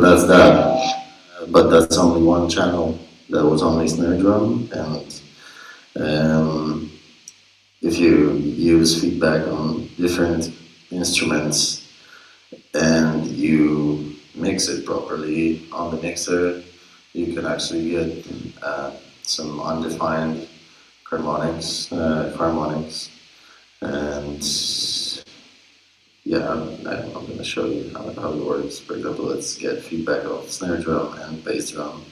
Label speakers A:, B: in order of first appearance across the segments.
A: that's that. But that's only one channel. That was only snare drum, and if you use feedback on different instruments and you mix it properly on the mixer, you can actually get some undefined harmonics, and yeah, I'm going to show you how it works. For example, let's get feedback of snare drum and bass drum.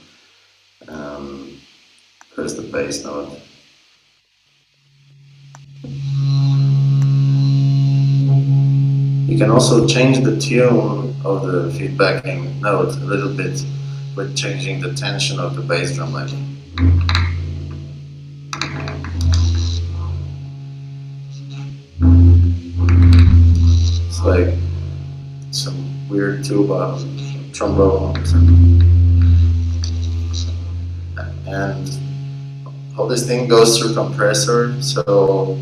A: First the bass note. You can also change the tune of the feedbacking note a little bit with changing the tension of the bass drum level. It's like some weird tuba, trombone, and all this thing goes through compressor. So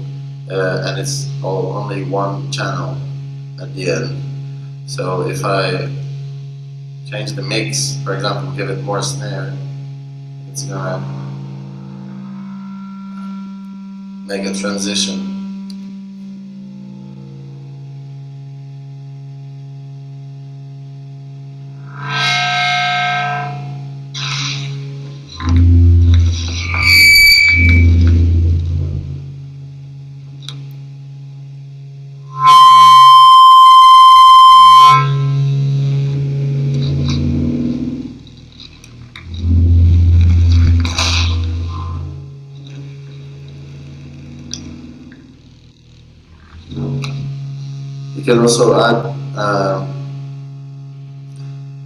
A: and it's only one channel at the end. So if I change the mix, for example, give it more snare, it's gonna make a transition. You can also add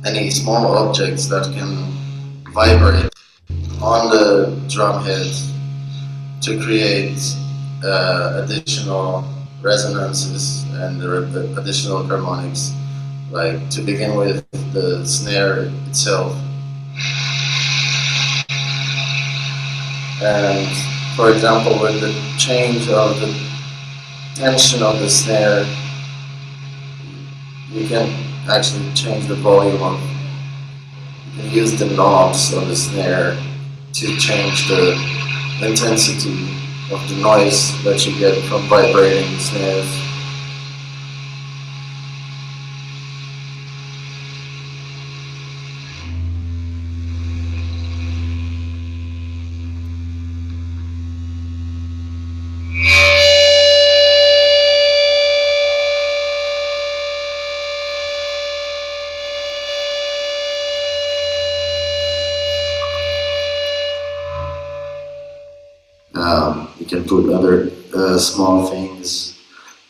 A: any small objects that can vibrate on the drum head to create additional resonances and additional harmonics. Like to begin with, the snare itself. And for example, with the change of the tension of the snare, you can actually change the volume of, you can use the knobs on the snare to change the intensity of the noise that you get from vibrating snares. You can put other small things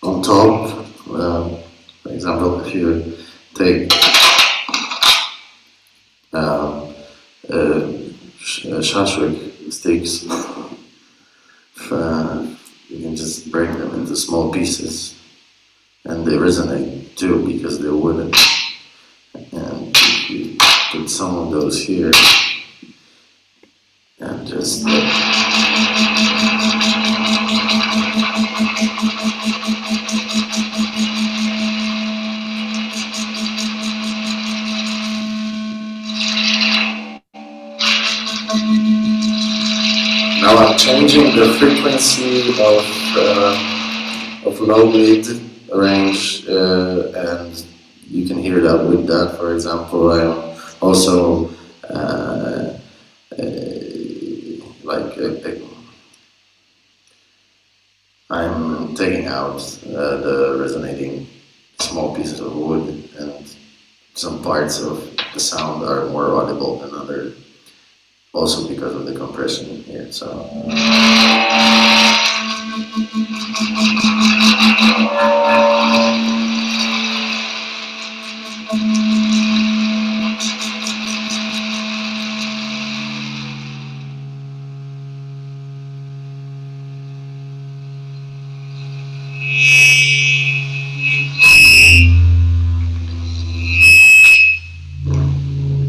A: on top. For example, if you take shashlik sticks, you can just break them into small pieces, and they resonate too because they're wooden. And if you put some of those here, and just now I'm changing the frequency of low mid range, and you can hear that with that. For example, I'm also I'm taking out the resonating small pieces of wood, and some parts of the sound are more audible than other, also because of the compression here. So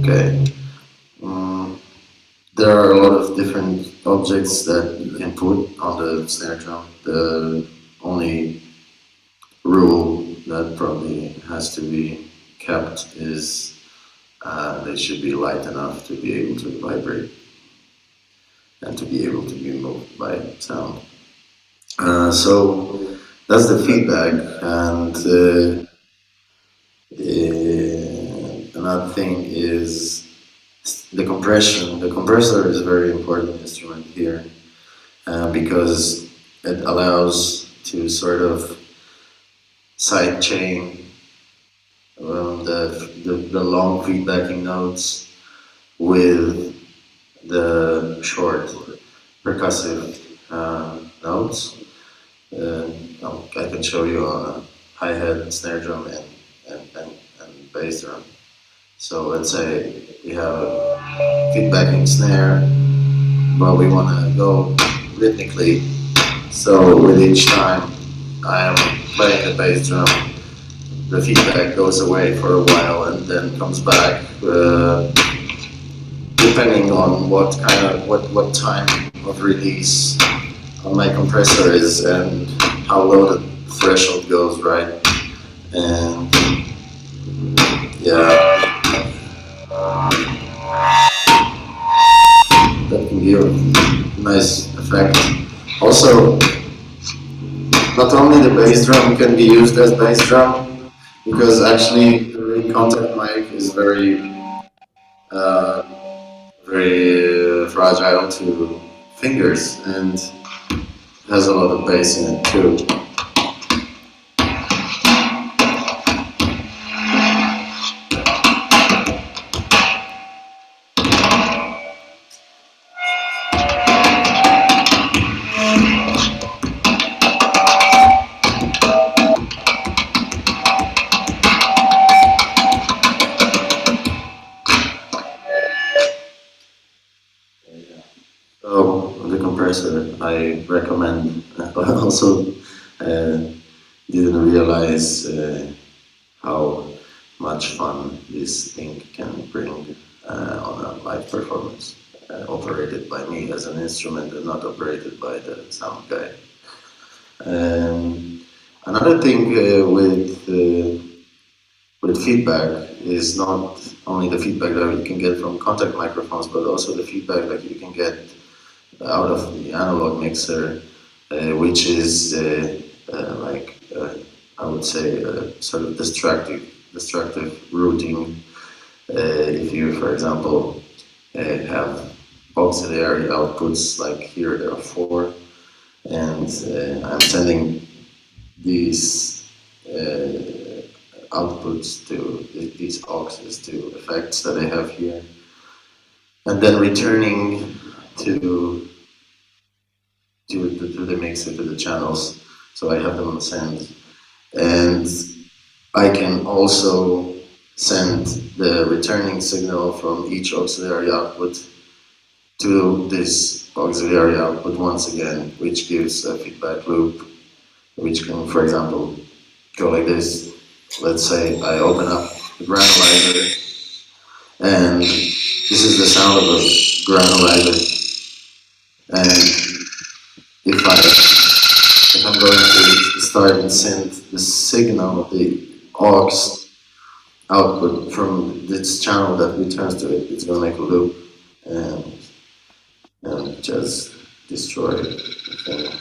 A: okay. There are a lot of different objects that you can put on the snare drum. The only rule that probably has to be kept is they should be light enough to be able to vibrate and to be able to be moved by sound. So that's the feedback, and another thing is the compression. The compressor is a very important instrument here because it allows to sort of sidechain the long feedbacking notes with the short percussive notes. I can show you on a hi-hat, snare drum, and bass drum. So let's say we have a feedbacking snare, but we want to go rhythmically. So with each time I am playing the bass drum, the feedback goes away for a while and then comes back, depending on what time of release on my compressor is and how low the threshold goes, right? And yeah, that can give a nice effect. Also, not only the bass drum can be used as bass drum, because actually the contact mic is very fragile to fingers and has a lot of bass in it too. So the compressor, I recommend. But also didn't realize how much fun this thing can bring on a live performance, operated by me as an instrument and not operated by the sound guy. Another thing with feedback is not only the feedback that you can get from contact microphones, but also the feedback that you can get out of the analog mixer, which is I would say sort of destructive routing. If you, for example, have auxiliary outputs, like here there are 4, and I'm sending these outputs to these auxes to effects that I have here, and then returning to the mixer, to the channels, so I have them on send. And I can also send the returning signal from each auxiliary output to this auxiliary output once again, which gives a feedback loop, which can, for example, go like this. Let's say I open up the Granalizer, and this is the sound of a Granalizer. And if I'm going to start and send the signal, the aux output from this channel that returns to it, it's going to make a loop and just destroy the thing.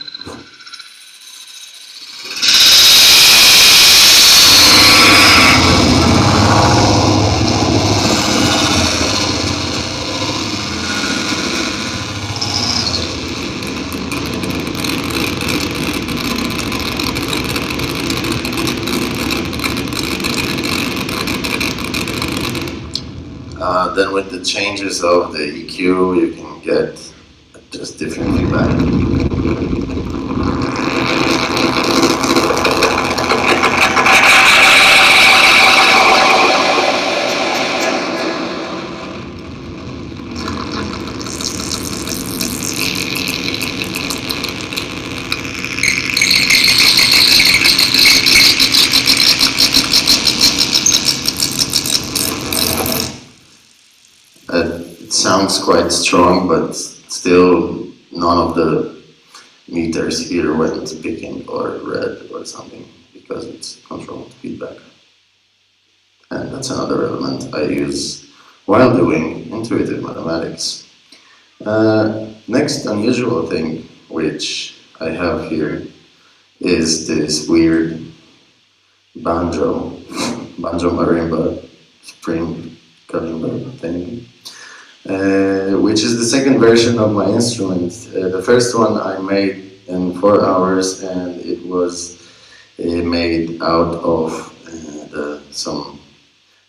A: Then with the changes of the EQ, you can get just different feedback. It sounds quite strong, but still none of the meters here went picking or red or something, because it's controlled feedback. And that's another element I use while doing intuitive mathematics. Next unusual thing which I have here is this weird banjo marimba string kalimba thing, which is the second version of my instrument. The first one I made in 4 hours, and it was made out of some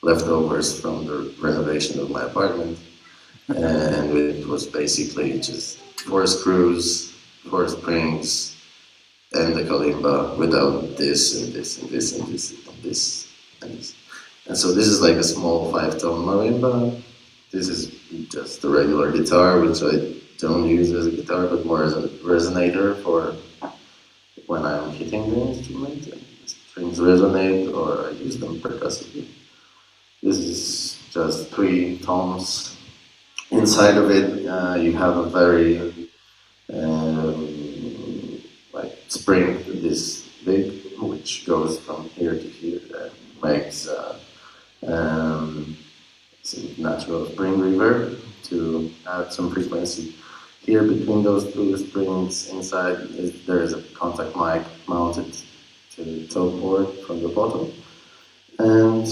A: leftovers from the renovation of my apartment, and it was basically just 4 screws, 4 springs, and the kalimba without this and this and this and this and this and this. And so this is like a small 5-tone marimba. This is just a regular guitar, which I don't use as a guitar, but more as a resonator for when I'm hitting the instrument and the strings resonate, or I use them percussively. This is just 3 tones. Inside of it, you have a very like spring this big, which goes from here to here, and makes some natural spring reverb to add some frequency. Here between those 2 springs inside there is a contact mic mounted to the top board from the bottom, and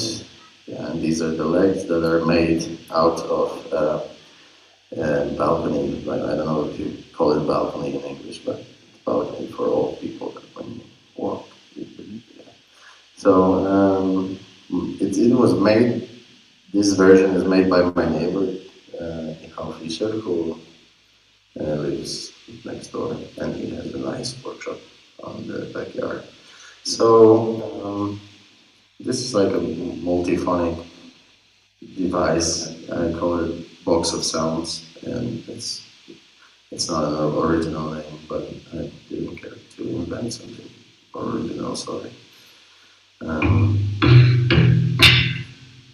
A: yeah, and these are the legs that are made out of balcony. Like, I don't know if you call it balcony in English, but it's balcony for all people that when you walk. Yeah. So it was made. This version is made by my neighbor, Fischer, who lives next door, and he has a nice workshop on the backyard. So this is like a multiphonic device. I call it Box of Sounds, and it's not an original name, but I didn't care to invent something original. Sorry.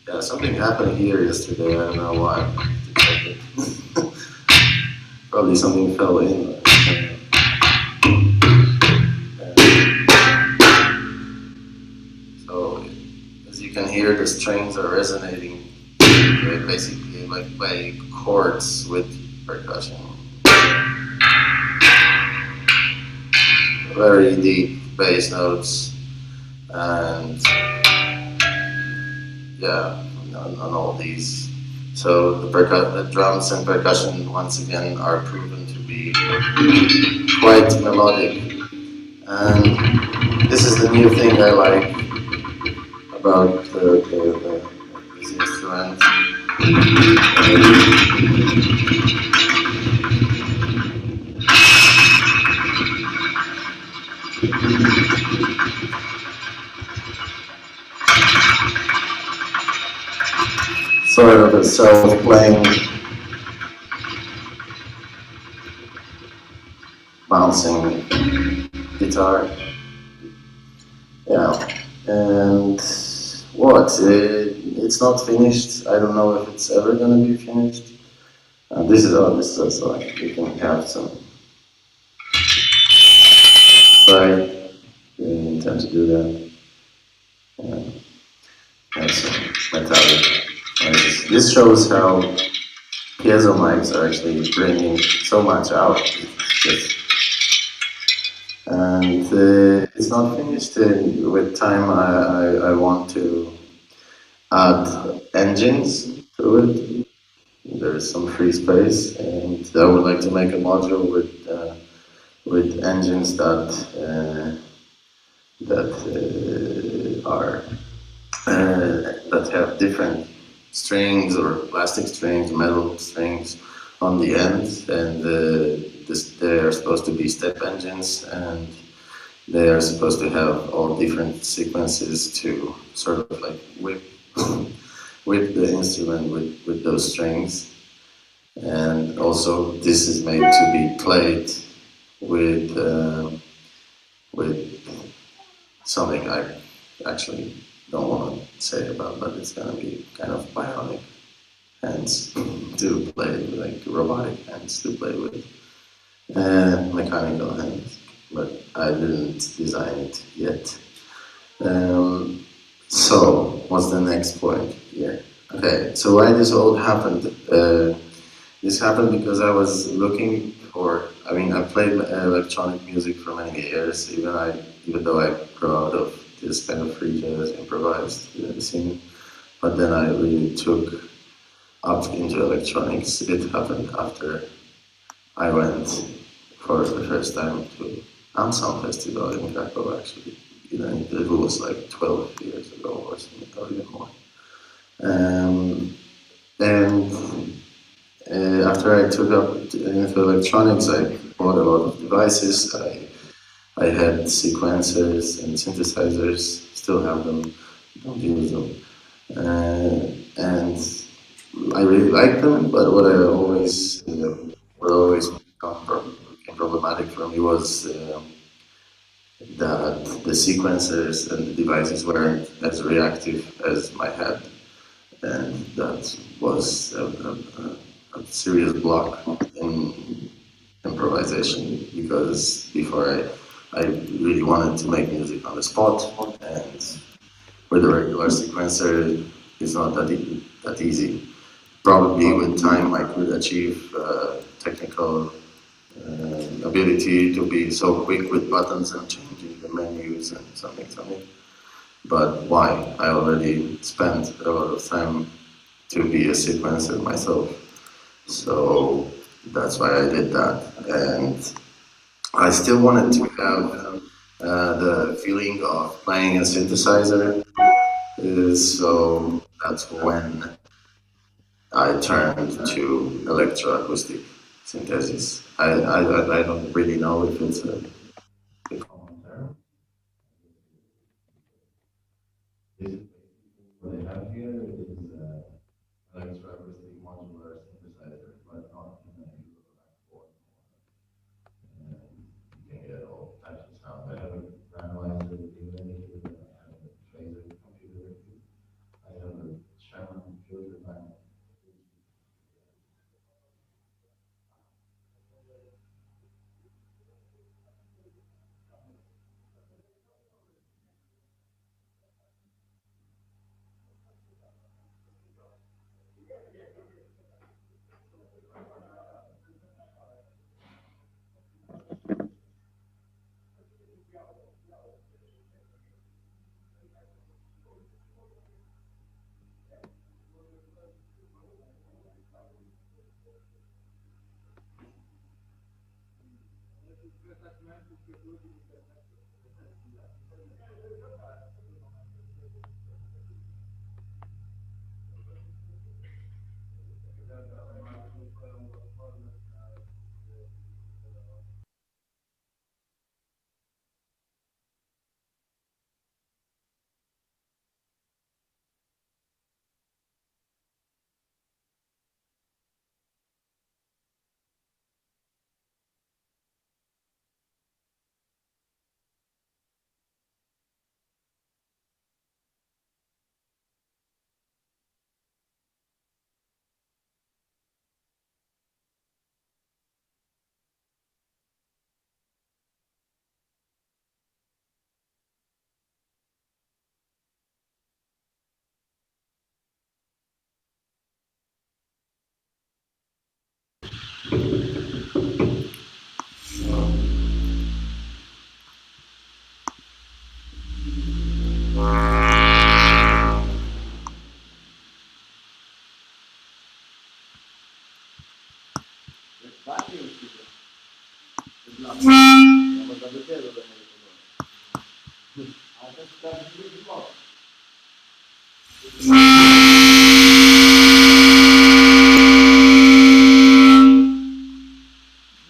A: Yeah, something happened here yesterday. I don't know why. I have to check it. Probably something fell in. So, as you can hear, the strings are resonating basically like by chords with percussion. Very deep bass notes, and yeah, on all these. So the drums and percussion once again are proven to be quite melodic, and this is the new thing I like about this instrument. Sort of a self-playing, bouncing guitar. Yeah, and what? It's not finished. I don't know if it's ever going to be finished. This is all this is so you can have some. Try. Intend to do that. And some metallic. This shows how piezo mics are actually bringing so much out. And it's not finished. With time, I want to add engines to it. There's some free space, and I would like to make a module with engines that have different strings or plastic strings, metal strings on the end, and they are supposed to be step engines, and they are supposed to have all different sequences to sort of like whip the instrument with those strings. And also this is made to be played with something I actually don't want to say about, but it's gonna be kind of bionic hands to play with, like robotic hands to play with, and mechanical hands, but I didn't design it yet. So what's the next point here? Okay, so why this all happened? This happened because I was looking for. I mean, I played electronic music for many years, even though I grew out of this kind of free jazz improvised scene. But then I really took up into electronics. It happened after I went for the first time to Ensemble Festival in Krakow. Actually, it was like 12 years ago or something, or even more. Um, and after I took up into electronics, I bought a lot of devices. I had sequencers and synthesizers, still have them, don't use them. And I really like them, but what always became problematic for me was that the sequencers and the devices weren't as reactive as my head, and that was a serious block in improvisation because before I really wanted to make music on the spot, and with a regular sequencer, it's not that easy. Probably with time, I could achieve technical ability to be so quick with buttons and changing the menus and something. But why? I already spent a lot of time to be a sequencer myself. So that's why I did that. And I still wanted to have the feeling of playing a synthesizer. So that's when I turned to electroacoustic synthesis. I don't really know if it's a common term. What I have here is electroacoustic modular synthesizer, but not in a form. You can get all types of sound. I have a Granalizer with Kinetic, I have a phaser computer, I have a Sherman filter bank.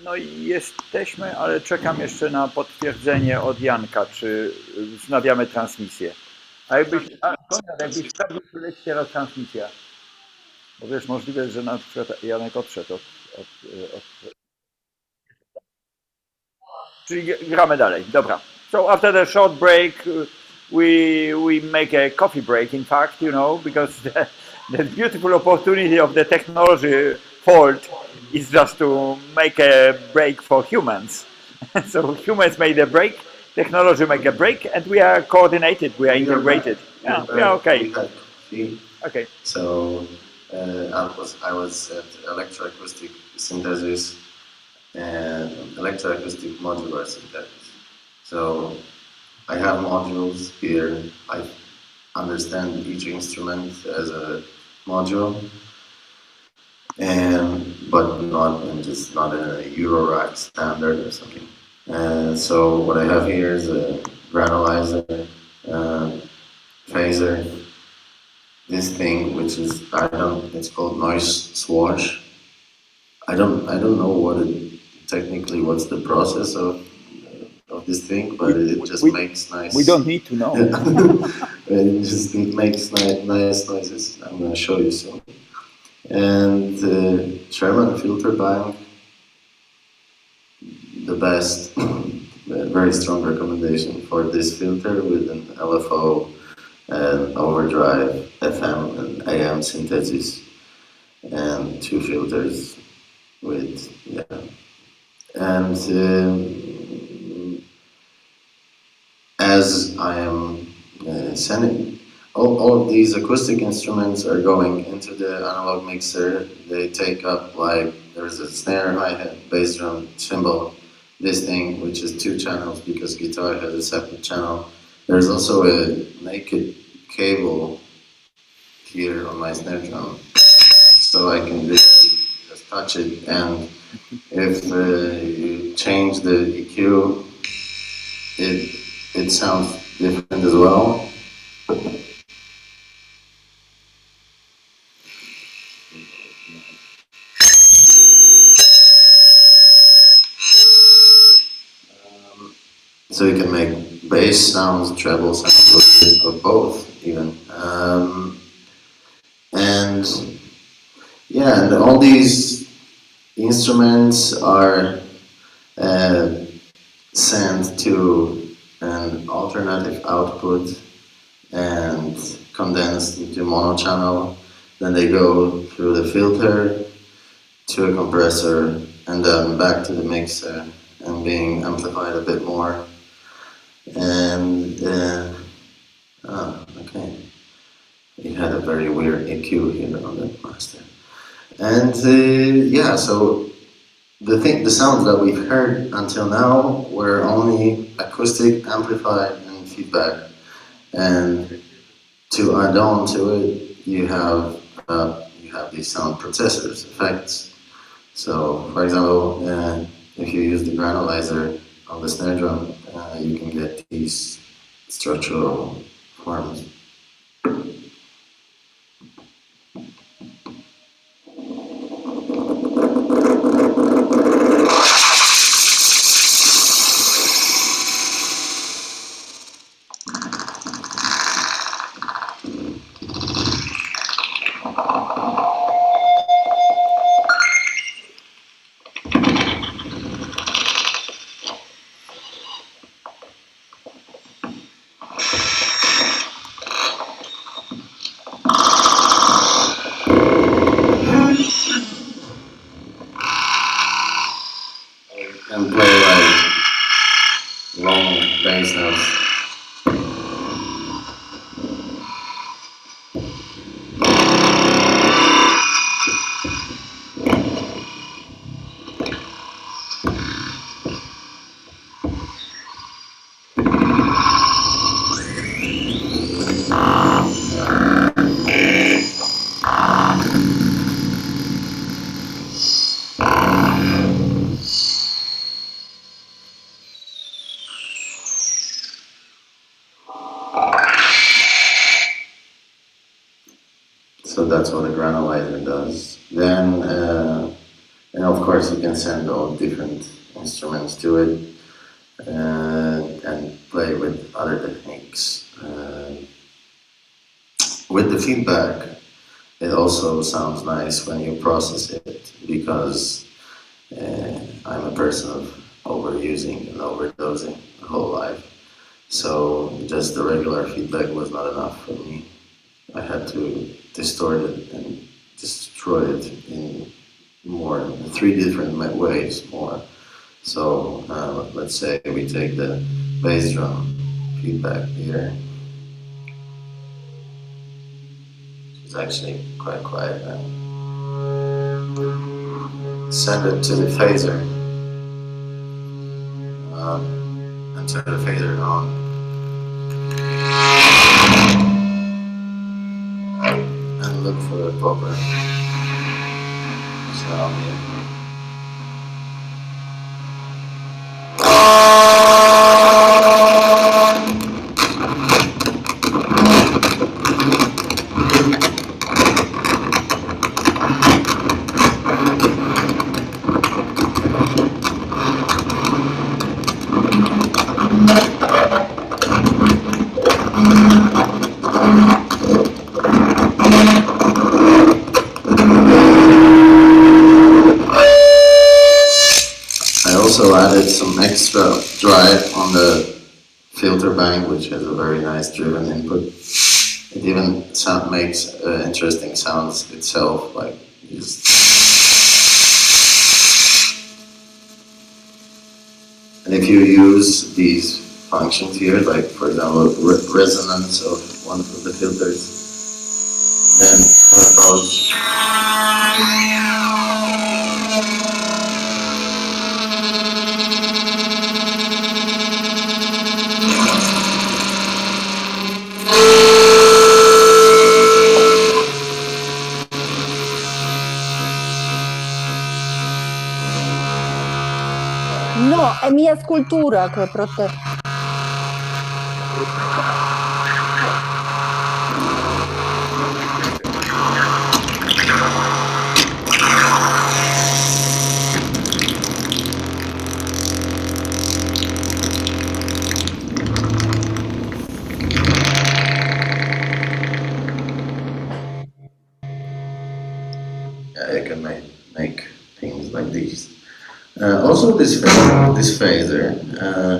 B: No i jesteśmy, ale czekam jeszcze na potwierdzenie od Janka, czy wznawiamy transmisję. A Konrad, jakbyś sprawdził, czy leci teraz transmisja. Bo wiesz, możliwe, że na przykład Janek odszedł od... Czyli gramy dalej, dobra. So after the short break, we make a coffee break, in fact, because the beautiful opportunity of the technology fault is just to make a break for humans. So humans made a break, technology make a break, and we are coordinated, we are integrated. Yeah, we are okay.
A: Okay. So I was at Electroacoustic synthesis and Electroacoustic modular synthesis. So I have modules here. I understand each instrument as a module, but not in a Eurorack standard or something. So what I have here is a Granalizer, phaser, this thing which is it's called noise swash. I don't know technically what's the process of this thing, but it just makes nice.
B: We don't need to know.
A: It just makes nice noises. I'm gonna show you soon. And Sherman filter bank, the best, very strong recommendation for this filter with an LFO and overdrive, FM and AM synthesis, and 2 filters with, and as I am sending, all of these acoustic instruments are going into the analog mixer. They take up, like, there's a snare, hi-hat, bass drum, cymbal, this thing, which is 2 channels because guitar has a separate channel. There's also a naked cable here on my snare drum, so I can just touch it, and if you change the EQ, it sounds different as well. So you can make bass sounds, treble sounds, or both even. And all these instruments are sent to an alternative output and condensed into monochannel. Then they go through the filter to a compressor and then back to the mixer and being amplified a bit more. And okay, we had a very weird EQ here on the master. And so the sounds that we've heard until now were only acoustic, amplified, and feedback. And to add on to it, you have these sound processors, effects. So, for example, if you use the Granalizer on the snare drum, you can get these structural forms. And play like long bass notes. So that's what a Granalizer does. Then, and of course, you can send all different instruments to it and play with other techniques. With the feedback, it also sounds nice when you process it, because I'm a person of overusing and overdosing the whole life. So just the regular feedback was not enough for me. I had to distort it and destroy it in 3 different ways more. So let's say we take the bass drum feedback here. It's actually quite quiet now. Send it to the phaser. And turn the phaser on. And look for the proper sound here. I also added some extra drive on the filter bank, which has a very nice driven input. It even makes interesting sounds itself, like just. And if you use these functions here, like for example, resonance of one of the filters, then it goes.
C: No, è mia scultura che protetta.
A: Yeah, you can make things like these. Also, this phaser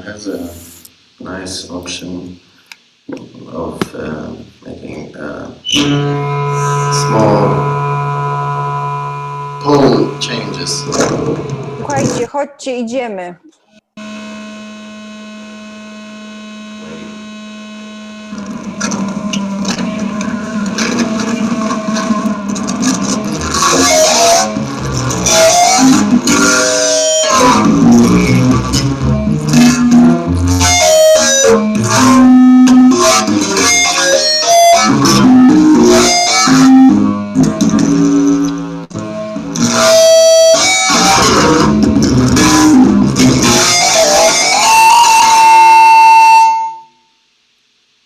A: has a nice option of making small pole changes.
C: Słuchajcie, chodźcie, idziemy.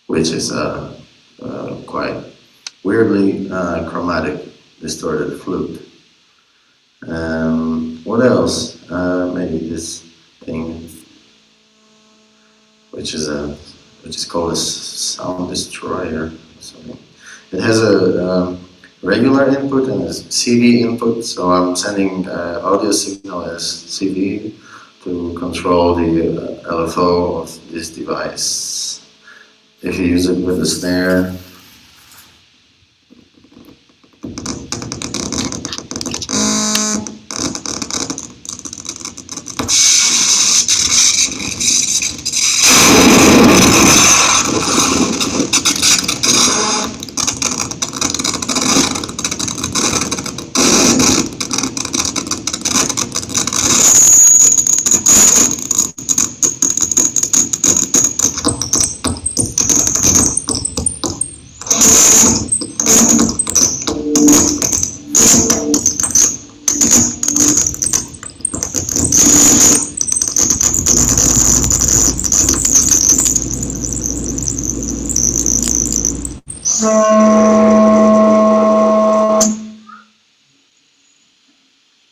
A: Which is quite weirdly chromatic, distorted flute. What else? Maybe this thing, which is called a sound destroyer. Or something. It has a regular input and a CV input, so I'm sending audio signal as CV to control the LFO of this device. If you use it with a snare,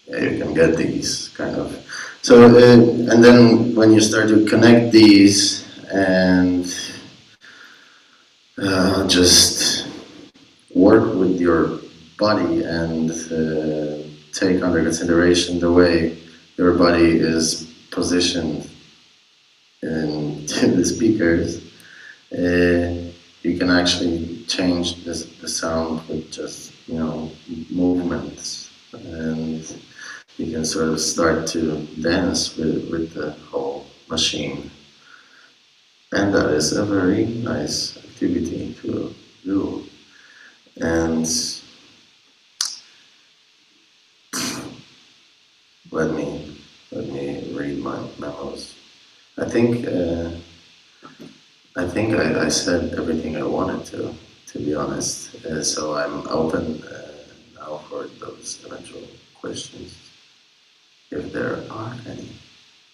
A: you can get these kind of. So, and then when you start to connect these and just work with your body and take under consideration the way your body is positioned in the speakers, you can actually change the sound with just, movements, and you can sort of start to dance with the whole machine. And that is a very nice activity to do. And let me read my memos. I think I said everything I wanted to be honest. So I'm open now for those eventual questions, if there are any.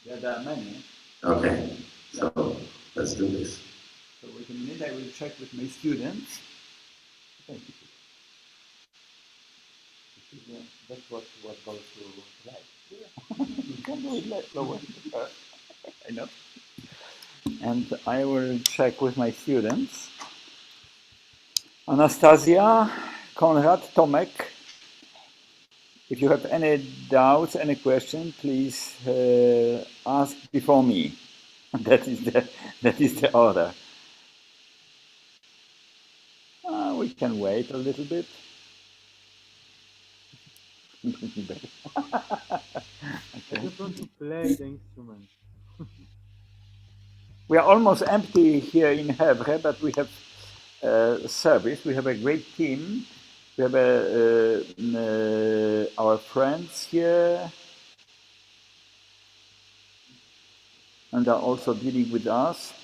B: Yeah, there are many.
A: Okay, so let's do this.
B: So wait a minute, I will check with my students. Thank you. That's what goes to life. You can do it less lower. I know. And I will check with my students. Anastasia, Konrad, Tomek. If you have any doubts, any questions, please ask before me. That is the order. We can wait a little bit.
D: I just want to play the instrument.
B: We are almost empty here in Hevre, but we have service. We have a great team. We have our friends here, and are also dealing with us.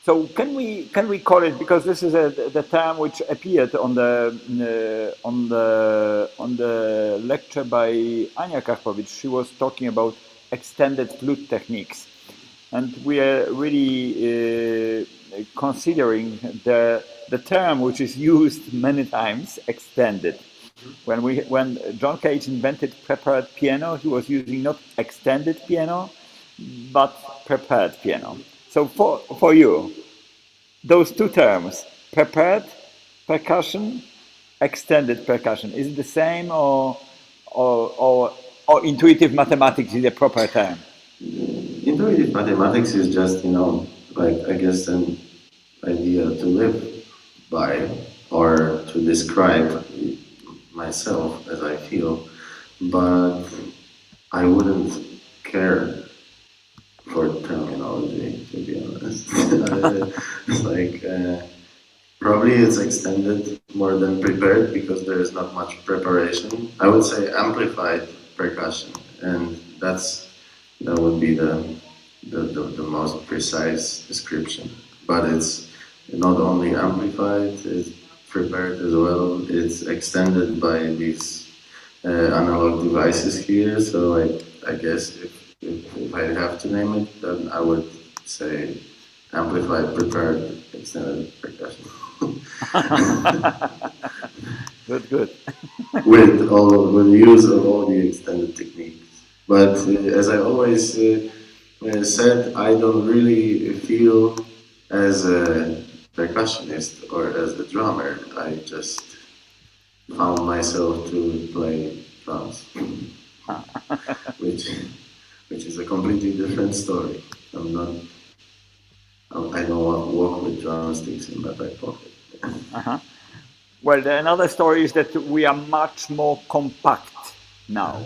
B: So can we call it, because this is the term which appeared on the lecture by Ania Karpowicz. She was talking about extended flute techniques, and we are really considering the term which is used many times, extended. When John Cage invented prepared piano, he was using not extended piano, but prepared piano. So for you, those two terms, prepared percussion, extended percussion, is it the same, or intuitive mathematics is the proper term?
A: Intuitive mathematics is just, like, I guess, an idea to live by or to describe myself as I feel, but I wouldn't care for terminology, to be honest. Like, probably it's extended more than prepared because there is not much preparation. I would say amplified percussion, and that would be the most precise description. But it's not only amplified, it's prepared as well. It's extended by these analog devices here. So I guess if I have to name it, then I would say amplified, prepared, extended percussion.
B: Good.
A: with the use of all the extended techniques. But as I always said, I don't really feel as a percussionist or as a drummer. I just found myself to play drums, which is a completely different story. I don't walk with drumsticks in my back pocket.
B: Well, another story is that we are much more compact now.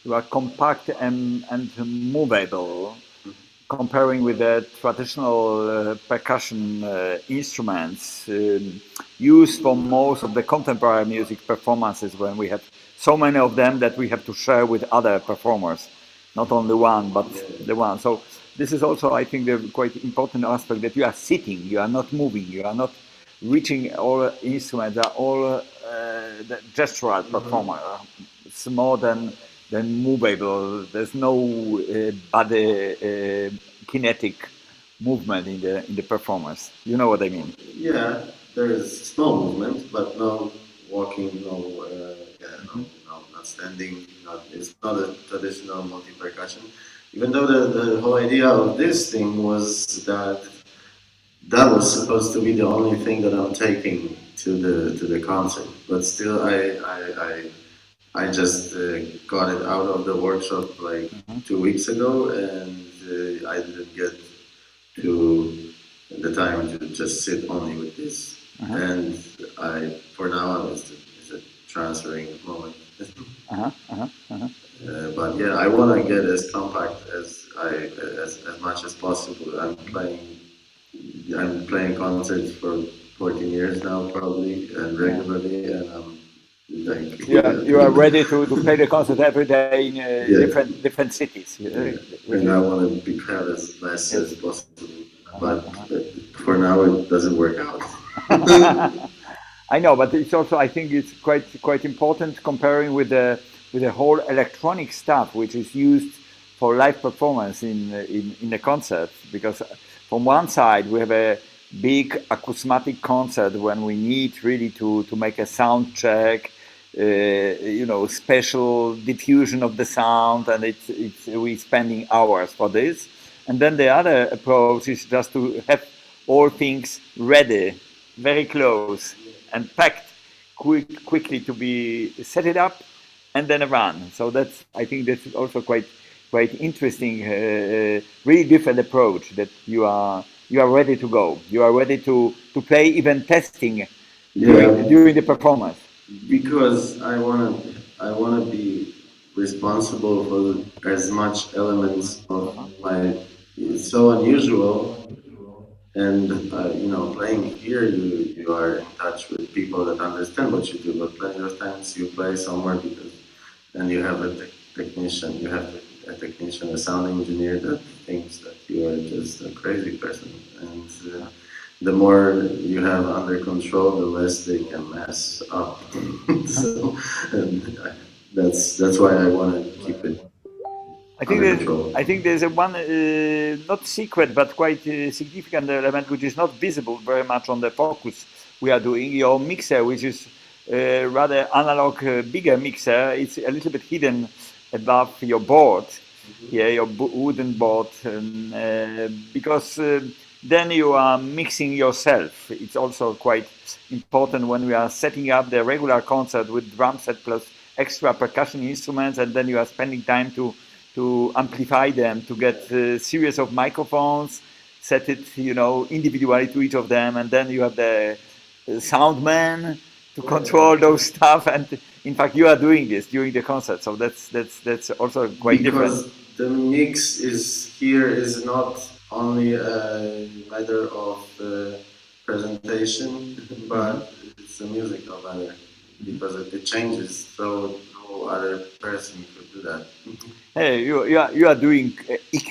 B: We are compact and movable, comparing with the traditional percussion instruments used for most of the contemporary music performances, when we have so many of them that we have to share with other performers, not only one, but the one. So this is also, I think, the quite important aspect, that you are sitting, you are not moving, you are not reaching all instruments, are all the gestural performer. It's more than movable. There's no body kinetic movement in the performance. You know what I mean?
A: Yeah, there is small movement, but no walking, not standing. It's not a traditional multi-percussion. Even though the whole idea of this thing was that was supposed to be the only thing that I'm taking to the concert, but still I just got it out of the workshop like 2 weeks ago, and I didn't get to the time to just sit only with this. And for now, it's a transferring moment. But yeah, I want to get as compact as much as possible. I'm playing concerts for 14 years now, probably, and regularly, and I'm like,
B: You are ready to play the concert every day in
A: Yeah.
B: different cities.
A: and I want to have as nice as possible, but for now it doesn't work out.
B: I know, but it's also, I think it's quite important comparing with the whole electronic stuff which is used for live performance in the concert, because from one side we have a big acousmatic concert when we need really to make a sound check, special diffusion of the sound, and it's we spending hours for this. And then the other approach is just to have all things ready, very close, and packed quickly to be set it up and then run. So that's, I think that's also quite interesting, really different approach, that you are ready to go. You are ready to play, even testing during the performance.
A: Because I wanna be responsible for as much elements of my. It's so unusual, and playing here, you are in touch with people that understand what you do. But plenty of times you play somewhere because, and you have a technician, a technician, a sound engineer that thinks that you are just a crazy person, and the more you have under control, the less they can mess up. So, and that's why I want to keep it under control.
B: I think there's a one not secret but quite significant element which is not visible very much on the focus we are doing. Your mixer, which is rather analog, bigger mixer, it's a little bit hidden above your board, yeah, your wooden board, because then you are mixing yourself. It's also quite important when we are setting up the regular concert with drum set plus extra percussion instruments, and then you are spending time to amplify them, to get a series of microphones, set it, individually to each of them, and then you have the sound man to control those stuff. And in fact, you are doing this during the concert, so that's also quite
A: Because
B: different.
A: the mix is not only a matter of presentation, but it's a musical matter, because it changes, so no other person could do that.
B: Hey, you are doing EQ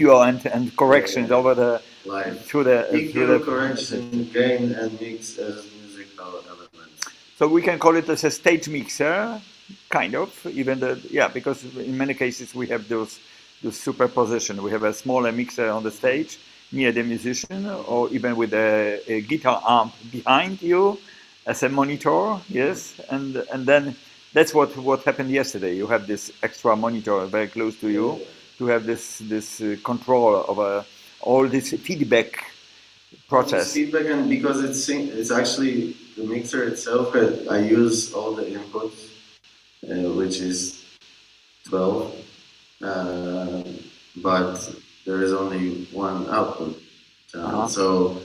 B: and corrections over the
A: Live.
B: through the
A: EQ, correction, gain, and mix as musical elements.
B: So we can call it as a stage mixer, kind of. Even because in many cases we have those superposition. We have a smaller mixer on the stage near the musician, or even with a guitar amp behind you as a monitor. Yes, and then that's what happened yesterday. You have this extra monitor very close to you to have this control over all this feedback process.
A: It's feedback, and because it's actually the mixer itself. I use all the inputs, which is 12, but there is only one output channel. So,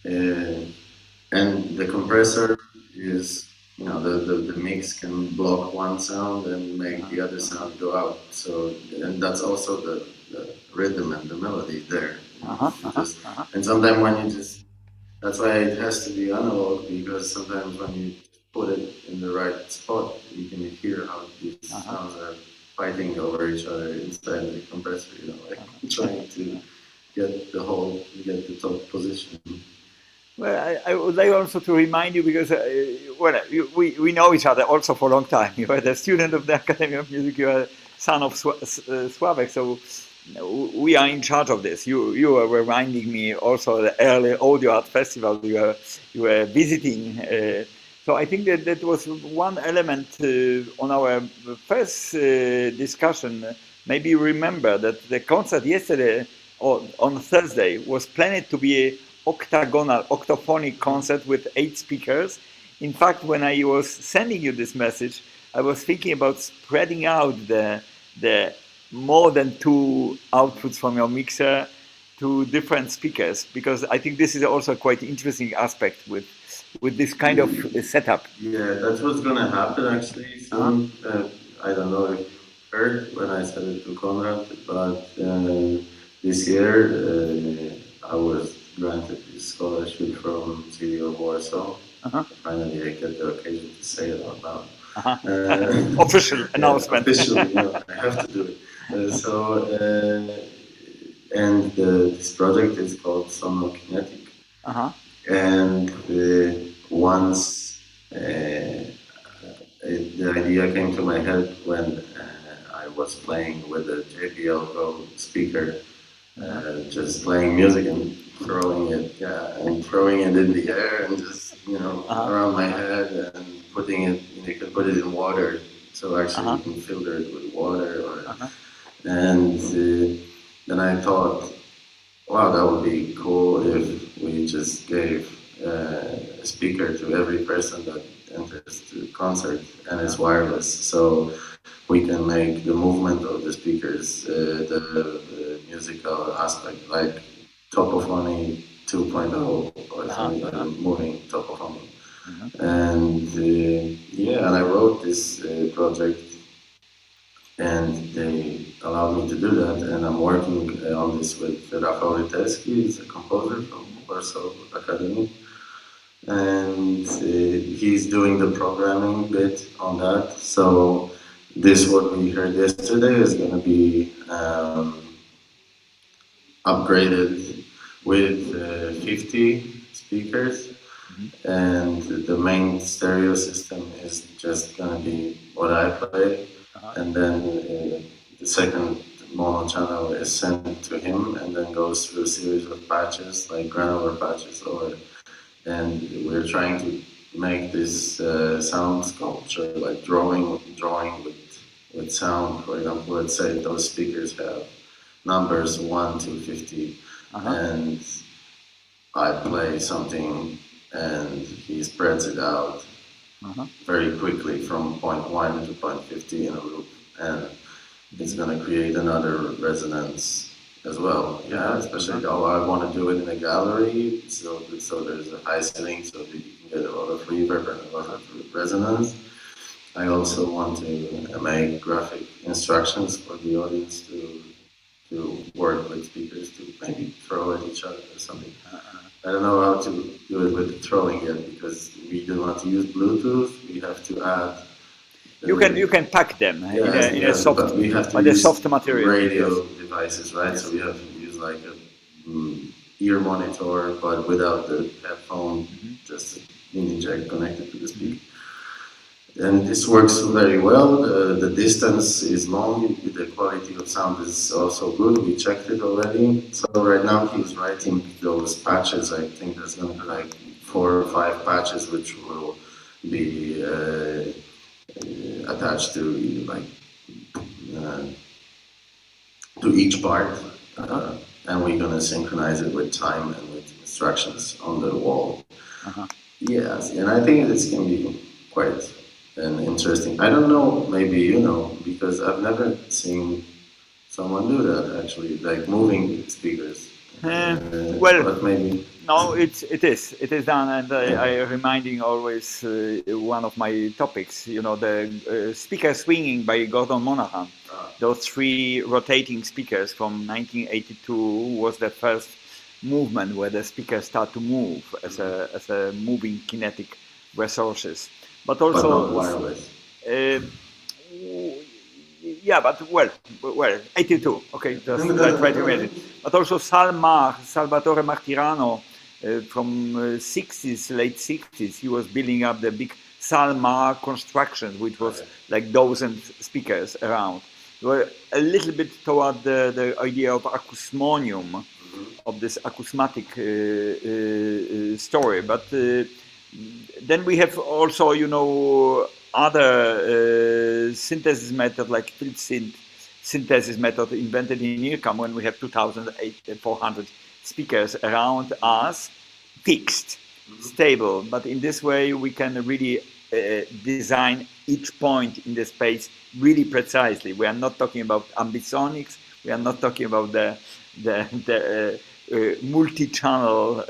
A: and the compressor is, the mix can block one sound and make the other sound go out. So, and that's also the rhythm and the melody there. And sometimes when you that's why it has to be analog, because sometimes when you put it in the right spot, you can hear how these sounds are fighting over each other inside the compressor, like trying to get the top position.
B: Well, I would like also to remind you, because we know each other also for a long time. You are the student of the Academy of Music. You are son of Sławek, so we are in charge of this. You are reminding me also the early Audio Art Festival you were visiting. So I think that was one element on our first discussion. Maybe you remember that the concert yesterday, or on Thursday, was planned to be a octophonic concert with 8 speakers. In fact, when I was sending you this message, I was thinking about spreading out the more than 2 outputs from your mixer to different speakers, because I think this is also a quite interesting aspect with this kind of setup.
A: Yeah, that's what's gonna happen actually soon. I don't know if you heard when I said it to Konrad, but this year I was granted this scholarship from City of Warsaw Finally, I get the occasion to say it out loud.
B: Official announcement.
A: Officially, I have to do it. This project is called Kinetic. And once the idea came to my head when I was playing with a JBL Go speaker, just playing music and throwing it in the air and just around my head and putting it. You can put it in water, so actually you can filter it with water. And then I thought, wow, that would be cool if we just gave a speaker to every person that enters the concert, and it's wireless, so we can make the movement of the speakers, the musical aspect, like Topophony 2.0 or something like moving Topophony. And and I wrote this project, and they allowed me to do that, and I'm working on this with Rafał Rytelski. He's a composer from Warsaw Academy, and he's doing the programming bit on that. So this, what we heard yesterday, is going to be upgraded with 50 speakers, and the main stereo system is just going to be what I play. And then the second mono channel is sent to him and then goes through a series of patches, like granular patches, and we're trying to make this sound sculpture, like drawing with sound. For example, let's say those speakers have numbers 1 to 50, and I play something and he spreads it out very quickly from point 1 to point 50 in a loop, and it's going to create another resonance as well. Especially I want to do it in a gallery, so there's a high ceiling so that you can get a lot of reverb and a lot of resonance. I also want to make graphic instructions for the audience to work with speakers, to maybe throw at each other or something. I don't know how to do it with the throwing yet, because we do not use Bluetooth. We have to add.
B: You can pack them in a soft,
A: but we have to use
B: soft material.
A: Radio devices, right? So we have to use like a ear monitor, but without the headphone, just an inject connected to the speaker. And this works very well. The distance is long. The quality of sound is also good. We checked it already. So right now he's writing those patches. I think there's going to be like 4 or 5 patches which will be attached to to each part, and we're going to synchronize it with time and with instructions on the wall. Yes, and I think this can be quite interesting. I don't know, maybe you know, because I've never seen someone do that actually, like moving speakers. But maybe.
B: No, it is done, and I reminding always one of my topics. The speaker swinging by Gordon Monaghan. Those 3 rotating speakers from 1982 was the first movement where the speakers start to move as a moving kinetic resources. But also
A: not wireless.
B: Well, 82. Okay, just try to imagine. But also Salvatore Martirano, from 60s, late 60s, he was building up the big Salmar constructions, which was like 1,000 speakers around. We were a little bit toward the idea of acousmonium, of this acousmatic story, but. Then we have also, other synthesis method, like field synthesis method invented in IRCAM, when we have 2,400 speakers around us, fixed, stable. But in this way, we can really design each point in the space really precisely. We are not talking about ambisonics. We are not talking about the multi-channel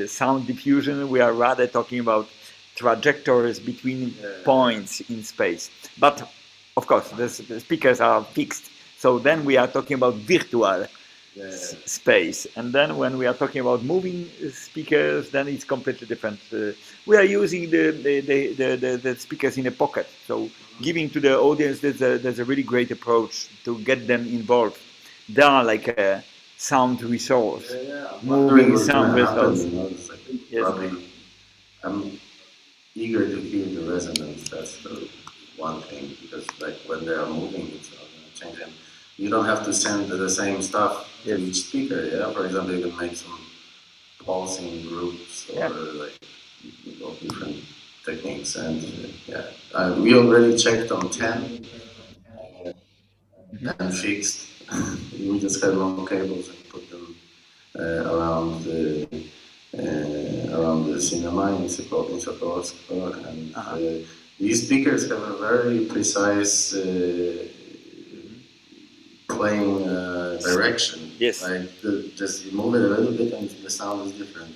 B: sound diffusion. We are rather talking about trajectories between points in space. But of course, the speakers are fixed. So then we are talking about virtual
A: Yeah.
B: space. And then when we are talking about moving speakers, then it's completely different. We are using the speakers in a pocket. So giving to the audience, there's a really great approach to get them involved. They are like a sound resource,
A: I'm
B: moving
A: wondering what's
B: sound
A: gonna happen,
B: resource.
A: you know, it's like
B: Yes.
A: probably I'm eager to hear the resonance. That's the one thing, because like when they are moving, it's not gonna change. And you don't have to send the same stuff to
B: Yes.
A: each speaker. Yeah, for example, you can make some pulsing groups or like different techniques. And we already checked on 10 and fixed. We just had long cables and put them around the cinema in Sokolowsko, and these speakers have a very precise playing direction.
B: Yes.
A: Like just you move it a little bit and the sound is different.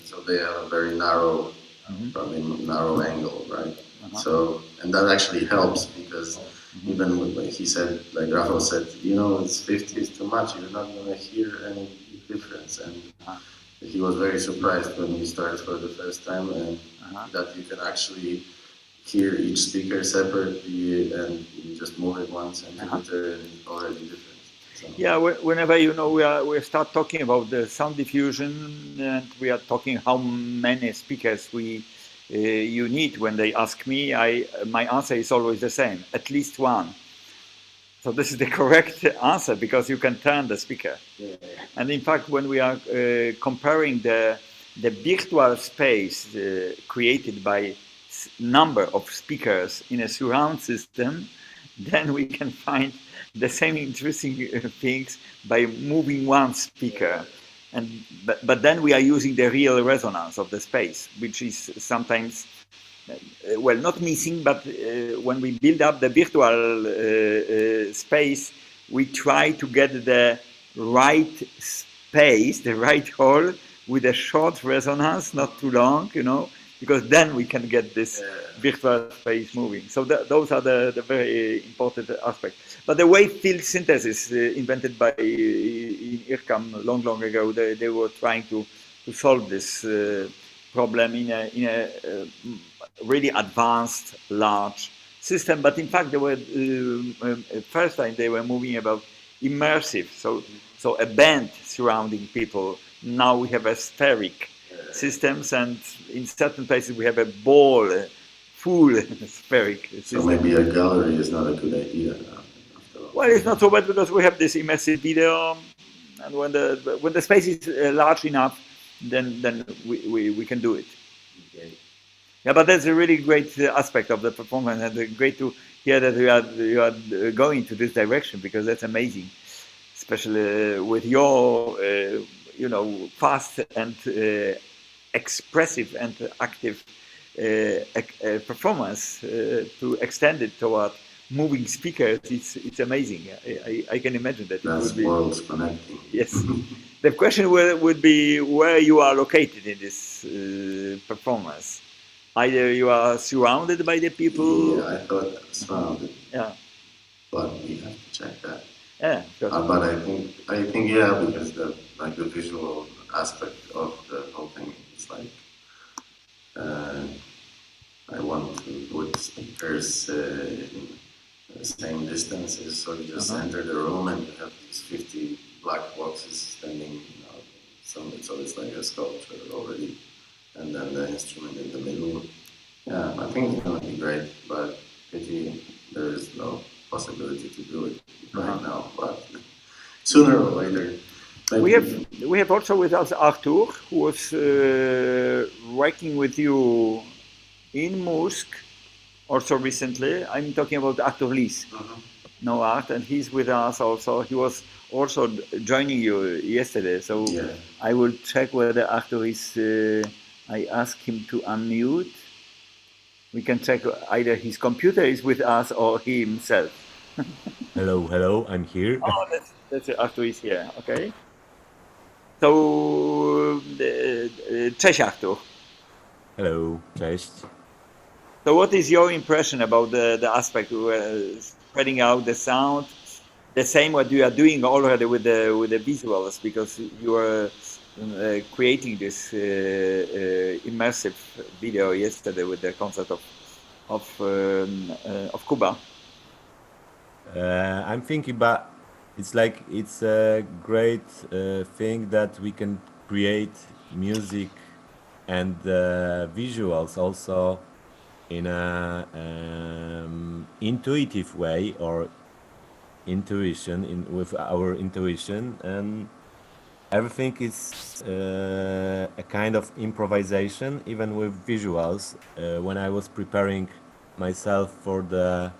A: So they have a very narrow, probably narrow angle, right? So, and that actually helps because even with, like he said, like Rafael said, you know, it's 50 is too much. You're not gonna hear any difference. And he was very surprised when we started for the first time, and that you can actually hear each speaker separately, and you just move it one centimeter and it's already different. So.
B: Yeah, whenever we start talking about the sound diffusion, and we are talking how many speakers you need. When they ask me, my answer is always the same: at least one. So this is the correct answer because you can turn the speaker.
A: Yeah.
B: And in fact, when we are comparing the virtual space created by number of speakers in a surround system, then we can find the same interesting things by moving one speaker. But then we are using the real resonance of the space, which is sometimes well, not missing, but when we build up the virtual space, we try to get the right space, the right hole with a short resonance, not too long, you know, because then we can get this virtual space moving. So those are the very important aspects. But the wave field synthesis invented by IRCAM long ago, they were trying to solve this problem in a really advanced, large system. But in fact, they were first time they were moving about immersive. So a band surrounding people. Now we have a spheric systems, and in certain places we have a ball, full spheric system.
A: So maybe a gallery is not a good idea.
B: Well, it's not so bad because we have this immersive video, and when the space is large enough, then we can do it.
A: Okay.
B: Yeah, but that's a really great aspect of the performance, and great to hear that you are going to this direction, because that's amazing, especially with your fast and expressive and active performance to extend it toward moving speakers. It's amazing. I can imagine that.
A: That's worlds connecting.
B: Yes. The question would be where you are located in this performance. Either you are surrounded by the people.
A: Yeah, I thought surrounded.
B: Yeah.
A: But we have to check that.
B: Yeah.
A: But I think yeah, because the visual aspect of the whole thing is like I want to put speakers in the same distances, so you just enter the room and you have these 50 black boxes standing, you know, so it's like a sculpture already, and then the instrument in the middle. Yeah, I think it's gonna be great, but pity there is no possibility to do it right now, but sooner or later. Maybe.
B: We have also with us Arthur, who was working with you in Musk also recently. I'm talking about Arthur Lees. No Art, and he's with us also. He was also joining you yesterday, so
A: yeah.
B: I will check whether Arthur is. I asked him to unmute. We can check either his computer is with us or he himself.
E: Hello, I'm here.
B: Oh, that's it. Arthur is here. Okay. So, cześć Arthur.
E: Hello, cześć.
B: So what is your impression about the aspect of spreading out the sound, the same what you are doing already with the visuals, because you are creating this immersive video yesterday with the concert of Cuba.
E: I'm thinking about it's like it's a great thing that we can create music and visuals also in a intuitive way, or intuition with our intuition, and everything is a kind of improvisation even with visuals. When I was preparing myself for the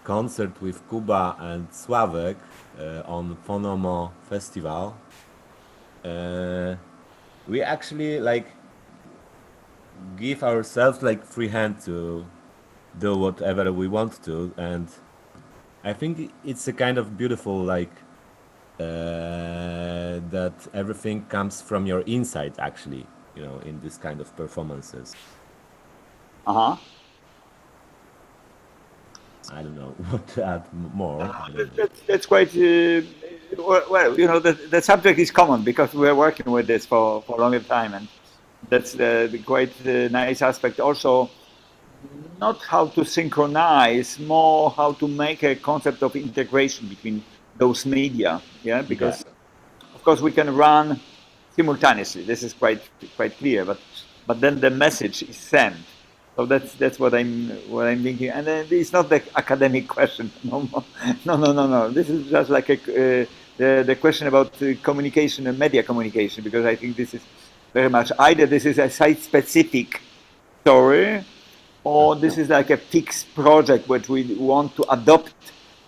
E: concert with Kuba and Sławek on Fonomo Festival, we actually like give ourselves like free hand to do whatever we want to, and I think it's a kind of beautiful like that everything comes from your inside actually, you know, in this kind of performances.
B: Uh-huh.
E: I don't know what to add more. I don't know.
B: That's quite well. You know, the subject is common because we're working with this for a longer time, and that's the quite nice aspect. Also, not how to synchronize, more how to make a concept of integration between those media. Yeah, because of course we can run simultaneously. This is quite clear, but then the message is sent. So that's what I'm thinking, and then it's not the academic question. No. This is just like the question about communication and media communication, because I think this is very much either this is a site-specific story, or this is like a fixed project which we want to adopt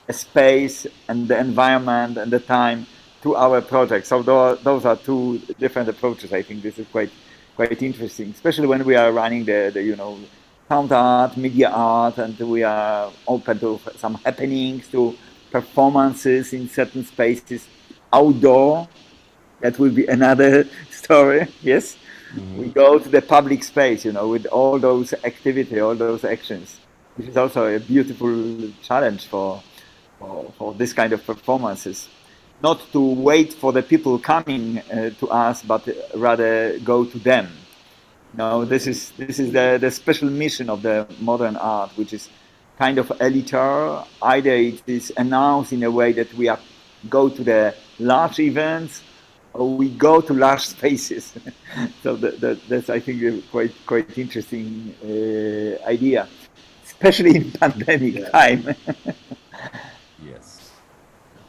B: a space and the environment and the time to our project. So those are two different approaches. I think this is quite interesting, especially when we are running the you know, sound art, media art, and we are open to some happenings, to performances in certain spaces, outdoor. That will be another story. Yes, we go to the public space, you know, with all those activity, all those actions, which is also a beautiful challenge for this kind of performances. Not to wait for the people coming to us, but rather go to them. No, this is the special mission of the modern art, which is kind of elitary. Either it is announced in a way that we go to the large events, or we go to large spaces. So that's I think a quite interesting idea, especially in pandemic time.
E: Yes.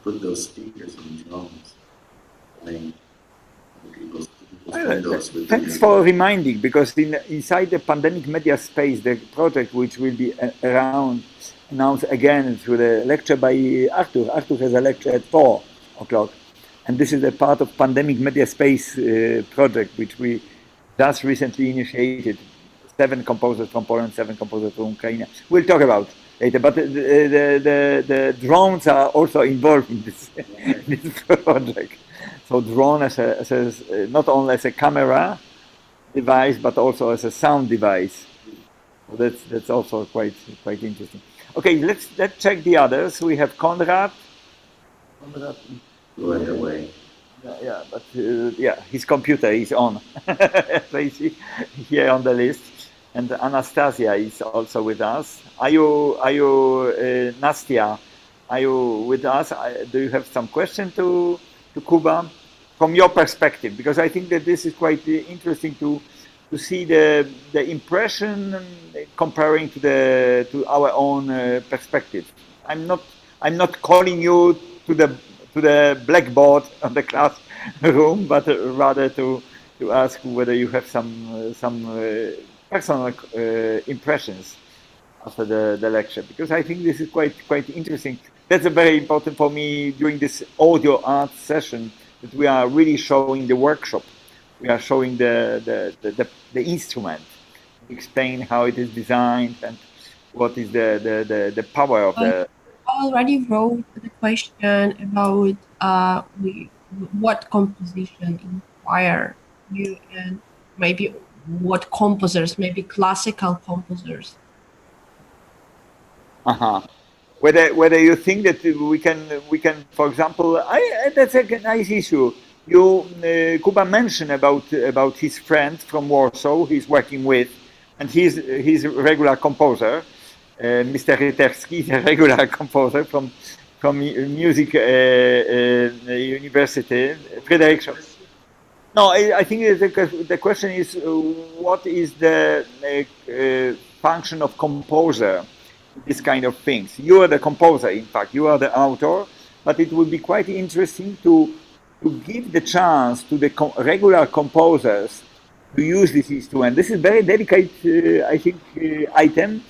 A: Put those speakers on drums. Playing people's
B: Well,
A: windows with
B: thanks for reminding, because inside the pandemic media space, the project which will be around announced again through the lecture by Artur. Artur has a lecture at 4 o'clock, and this is a part of pandemic media space project which we just recently initiated. 7 composers from Poland, 7 composers from Ukraine. We'll talk about later, but the drones are also involved in this project. So drone as not only as a camera device, but also as a sound device. So that's also quite interesting. Okay, let's check the others. We have Konrad.
A: right away.
B: Yeah, but his computer is on. So you see here on the list, and Anastasia is also with us. Are you Nastia? Are you with us? Do you have some question to Kuba from your perspective? Because I think that this is quite interesting to see the impression comparing to our own perspective. I'm not calling you to the blackboard of the classroom, but rather to ask whether you have some personal impressions after the lecture, because I think this is quite interesting. That's very important for me during this audio art session, that we are really showing the workshop. We are showing the instrument, explain how it is designed and what is the power of the.
F: I already wrote the question about what composition inspire you, and maybe what composers, maybe classical composers.
B: Uh-huh. whether you think that we can for example, that's a nice issue. Kuba mentioned about his friend from Warsaw he's working with, and he's a regular composer. Mr. Ryterski is a regular composer from music university. Frederick. No, I think the question is what is the function of composer? This kind of things. You are the composer, in fact, you are the author, but it would be quite interesting to give the chance to the regular composers to use this instrument. This is very delicate, I think, item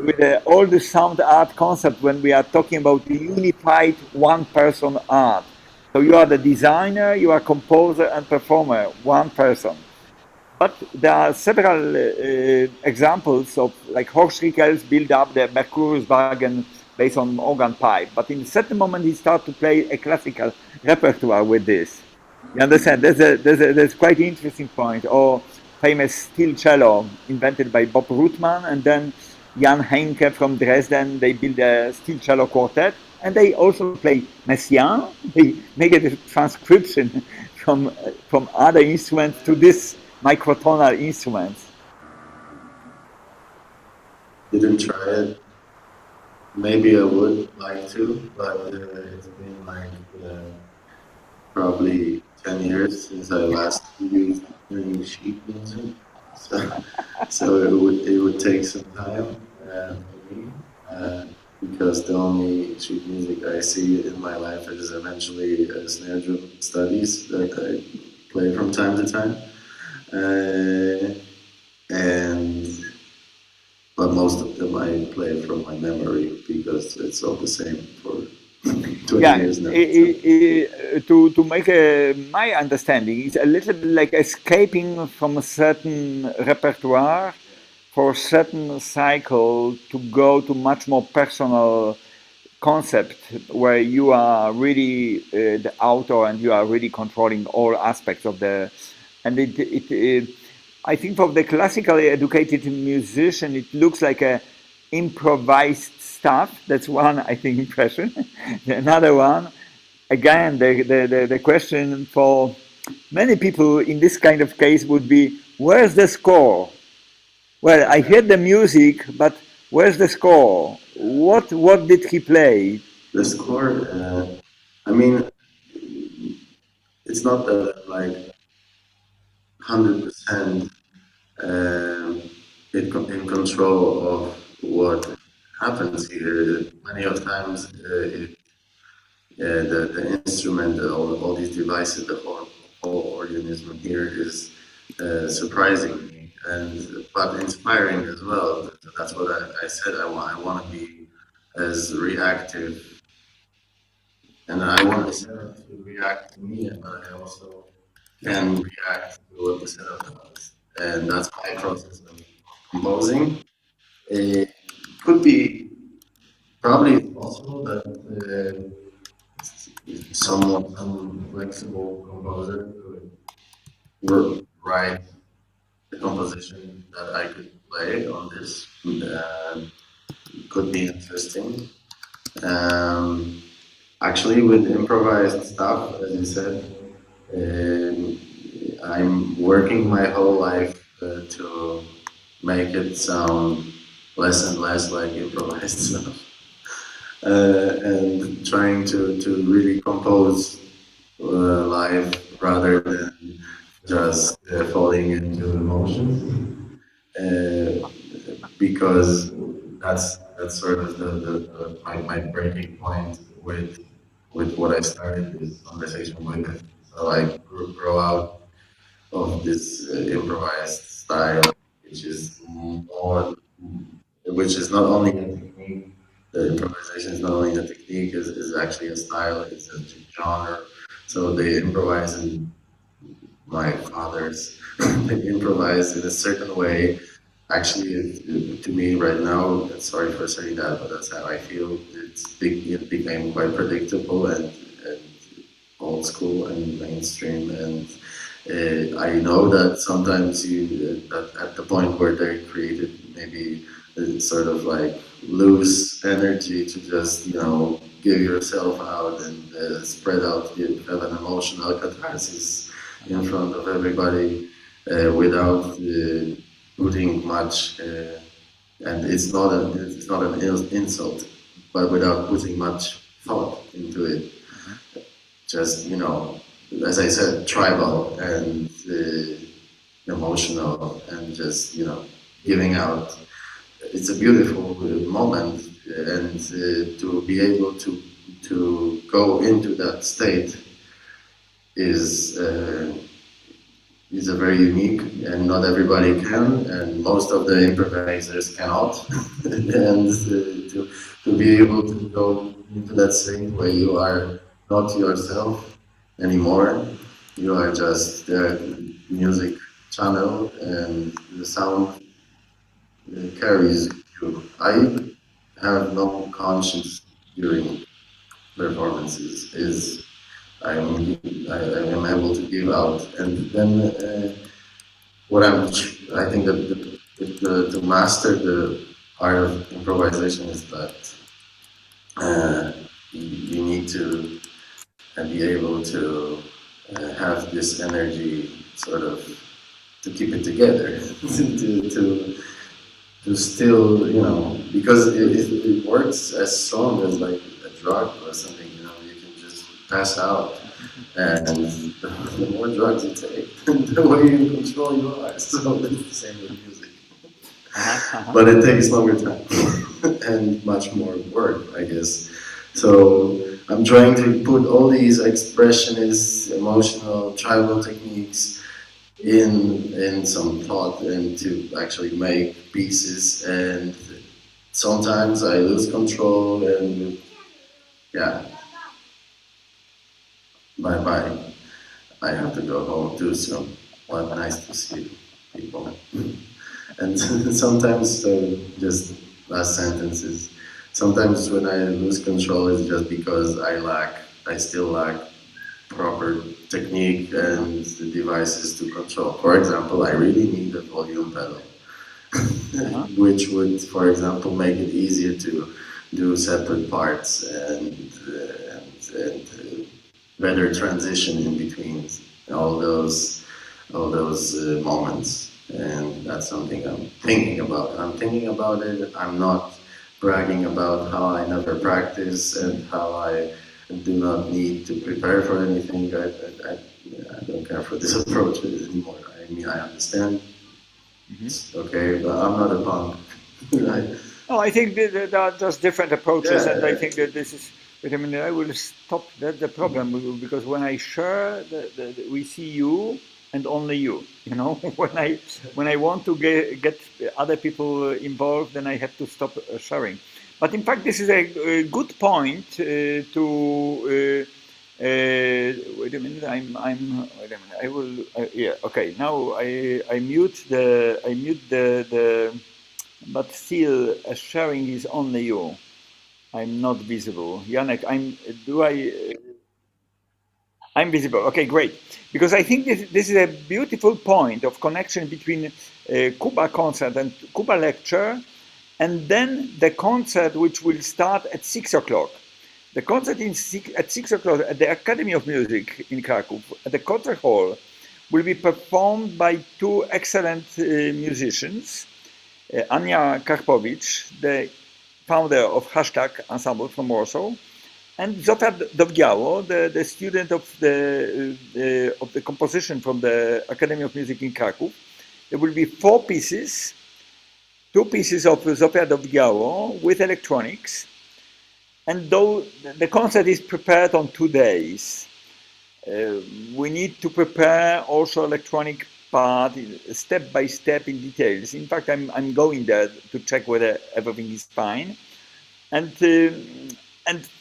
B: with all the sound art concept when we are talking about the unified one-person art. So you are the designer, you are composer and performer, one person. But there are several examples of like Horst Rickels build up the Mercuriuswagen based on organ pipe. But in a certain moment, he started to play a classical repertoire with this. You understand? There's quite an interesting point. Or famous steel cello invented by Bob Rootman, and then Jan Henke from Dresden. They build a steel cello quartet, and they also play Messiaen. They make a transcription from other instruments to this microtonal instruments.
A: Didn't try it. Maybe I would like to, but it's been like probably 10 years since I last used any sheet music. So it would take some time for me, because the only sheet music I see in my life is eventually snare drum studies that I play from time to time. But most of them I play from my memory because it's all the same for 20 years now.
B: To make my understanding, it's a little bit like escaping from a certain repertoire for a certain cycle to go to much more personal concept where you are really the author and you are really controlling all aspects of the. And I think for the classically educated musician, it looks like a improvised stuff. That's one, I think, impression. Another one, again, the question for many people in this kind of case would be, where's the score? Well, I heard the music, but where's the score? What did he play?
A: The score, I mean, it's not that like 100% in control of what happens here. Many of times, the instrument, all these devices, the whole organism here is surprising me, but inspiring as well. That's what I said. I want to be as reactive, and I want the setup to react to me, but I also can react to what the setup does, and that's my process of composing. It could be probably possible that some flexible composer could write the composition that I could play on this. Could be interesting. Actually, with improvised stuff, as you said, I'm working my whole life to make it sound less and less like improvised stuff, and trying to really compose live rather than just falling into emotions, because that's sort of my breaking point with what I started this conversation with. So I grow out of this improvised style, which is not only a technique. The improvisation is not only a technique; is actually a style. It's a genre. So they improvise, and my fathers they improvise in a certain way. Actually, to me right now, sorry for saying that, but that's how I feel. It became quite predictable and old school and mainstream, and I know that sometimes that at the point where they created maybe sort of like lose energy to just, you know, give yourself out and spread out, you have an emotional catharsis in front of everybody without putting much, and it's not an insult, but without putting much thought into it. Just, you know, as I said, tribal and emotional and just, you know, giving out. It's a beautiful moment, and to be able to go into that state is a very unique, and not everybody can, and most of the improvisers cannot. And to be able to go into that state where you are not yourself anymore, you are just the music channel, and the sound carries you. I have no conscience during performances. I am able to give out, and then I think that to master the art of improvisation is that you need to be able to have this energy, sort of, to keep it together, to still, you know, because it works as strong as like a drug or something, you know, you can just pass out. And the more drugs you take, the more in control you are. So it's the same with music. But it takes longer time and much more work, I guess. So I'm trying to put all these expressionist, emotional, tribal techniques in some thought, and to actually make pieces. And sometimes I lose control, and yeah, bye. I have to go home too soon. Well, nice to see people. And sometimes, just last sentences, sometimes when I lose control, it's just because I still lack proper technique and the devices to control. For example, I really need a volume pedal, which would, for example, make it easier to do separate parts and better transition in between all those moments. And that's something I'm thinking about. I'm thinking about it. I'm not bragging about how I never practice and how I do not need to prepare for anything. I don't care for this approach anymore. I mean, I understand. It's okay, but I'm not a punk. Right?
B: No, I think there are just different approaches,
A: Yeah.
B: and I think that this is. Wait a minute, I will stop. That's the problem, because when I share, we see you and only you. You know, when I want to get other people involved, then I have to stop sharing. But in fact, this is a good point to. Wait a minute. Wait a minute. I will. Yeah. Okay. Now I mute the. But still, sharing is only you. I'm not visible. Janek, I'm visible. Okay, great. Because I think this is a beautiful point of connection between Kuba concert and Kuba lecture, and then the concert which will start at 6 o'clock. The concert at 6 o'clock at the Academy of Music in Kraków, at the concert hall, will be performed by two excellent musicians, Ania Karpowicz, the founder of Hashtag Ensemble from Warsaw, and Zofia Dowgiało, the student of the composition from the Academy of Music in Kraków. There will be 4 pieces, 2 pieces of Zofia Dowgiało with electronics, and though the concert is prepared on 2 days, we need to prepare also electronic part step by step in details. In fact, I'm going there to check whether everything is fine. And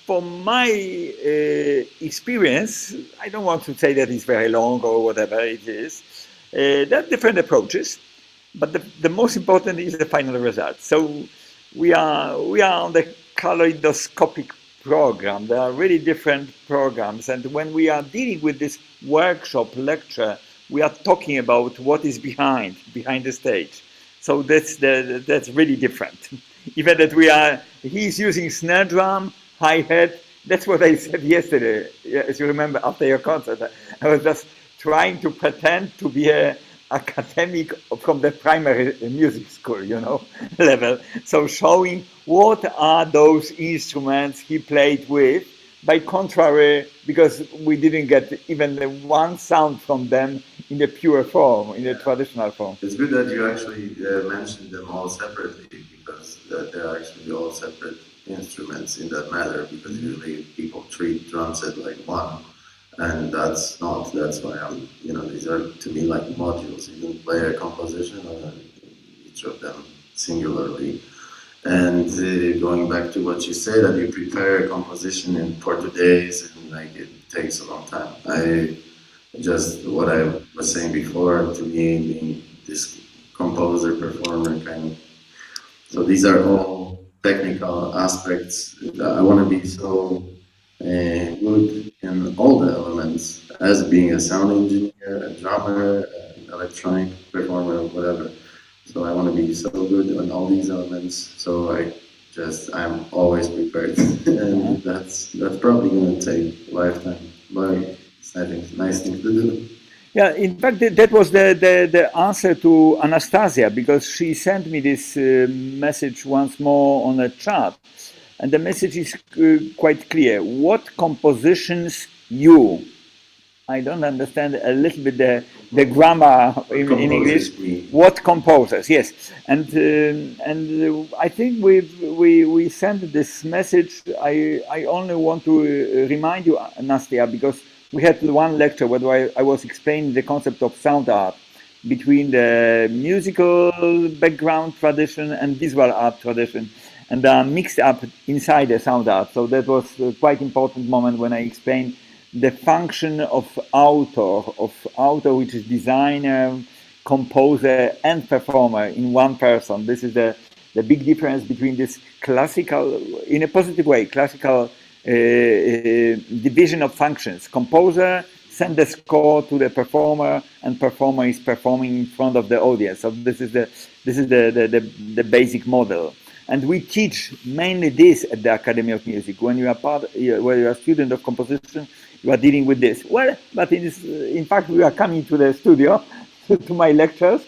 B: from my experience, I don't want to say that it's very long or whatever it is. There are different approaches, but the most important is the final result. So we are on the kaleidoscopic program. There are really different programs, and when we are dealing with this workshop lecture, we are talking about what is behind the stage. So that's really different. even that he's using snare drum, hi-hat. That's what I said yesterday, as you remember, after your concert. I was just trying to pretend to be an academic from the primary music school, level. So showing what are those instruments he played with. By contrary, because we didn't get even one sound from them in the pure form, in the traditional form.
A: It's good that you actually mentioned them all separately, because they're actually all separate instruments in that matter, because usually people treat drum set like one, and that's why these are to me like modules. You can play a composition on each of them singularly. And going back to what you say, that you prepare a composition for 2 days, and it takes a long time. What I was saying before, to me, being this composer, performer kind of. So these are all technical aspects. I want to be so good in all the elements, as being a sound engineer, a drummer, an electronic performer, whatever. So I want to be so good on all these elements. So I'm always prepared, and that's probably going to take a lifetime. But I think it's a nice thing to do.
B: Yeah, in fact, that was the answer to Anastasia, because she sent me this message once more on a chat, and the message is quite clear. What compositions I don't understand a little bit the grammar in English. What composers? Yes, and I think we sent this message. I only want to remind you, Nastia, because we had one lecture where I was explaining the concept of sound art between the musical background tradition and visual art tradition, and they are mixed up inside the sound art. So that was a quite important moment when I explained the function of author, which is designer, composer, and performer in one person. This is the big difference between this classical, in a positive way, classical division of functions. Composer send the score to the performer, and performer is performing in front of the audience. So this is the basic model. And we teach mainly this at the Academy of Music. When you are a student of composition, you are dealing with this. Well, but in fact, we are coming to the studio, to my lectures,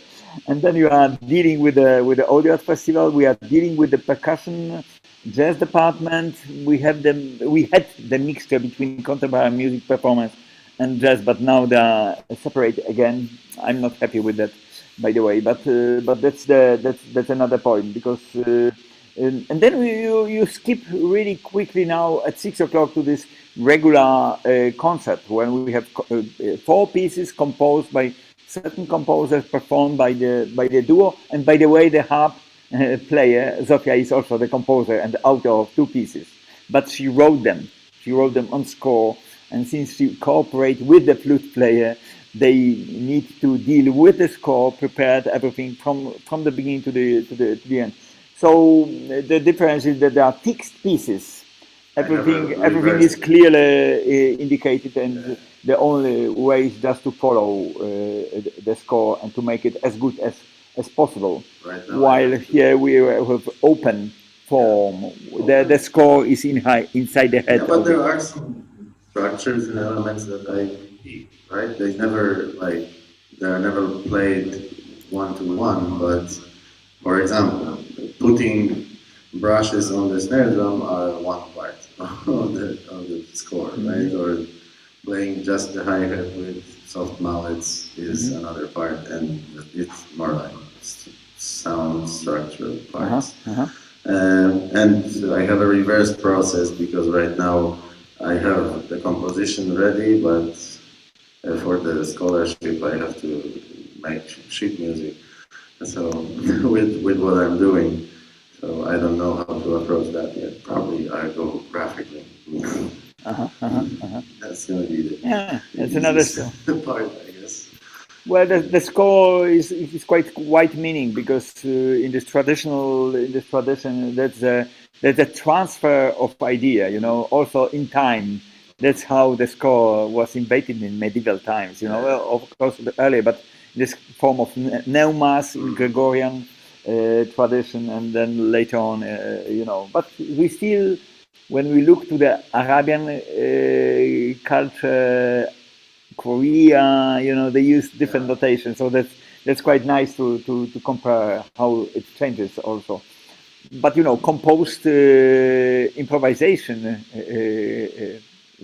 B: and then you are dealing with the audio festival. We are dealing with the percussion jazz department. We had the mixture between contemporary music performance and jazz, but now they are separate again. I'm not happy with that, by the way. But that's another point, because. And then you skip really quickly now at 6 o'clock to this regular concert when we have 4 pieces composed by certain composers, performed by the duo. And by the way, the harp player Zofia is also the composer and the author of 2 pieces, but she wrote them on score. And since she cooperates with the flute player, they need to deal with the score, prepared everything from the beginning to the end. So the difference is that there are fixed pieces. Everything is clearly indicated, and the only way is just to follow the score and to make it as good as possible.
A: Right now,
B: while here we have open form. The score is inside the head.
A: Yeah, but there are some structures and elements that I keep, right? They're never played one-to-one, but for example, putting brushes on the snare drum are one part of the score, right? Or playing just the hi-hat with soft mallets is another part, and it's more like sound structure parts. And I have a reverse process, because right now I have the composition ready, but for the scholarship I have to make sheet music. So with what I'm doing, so I don't know how to approach that yet. Probably I go graphically. That's gonna be
B: that's another
A: part, I guess.
B: Well, the score is quite wide meaning, because in this tradition, there's a transfer of idea. Also in time. That's how the score was invented in medieval times. Well, of course earlier, but this form of neumas in Gregorian tradition, and then later on, you know. But we still, when we look to the Arabian culture, Korea, you know, they use different notation, so that's quite nice to compare how it changes also. But you know, composed improvisation,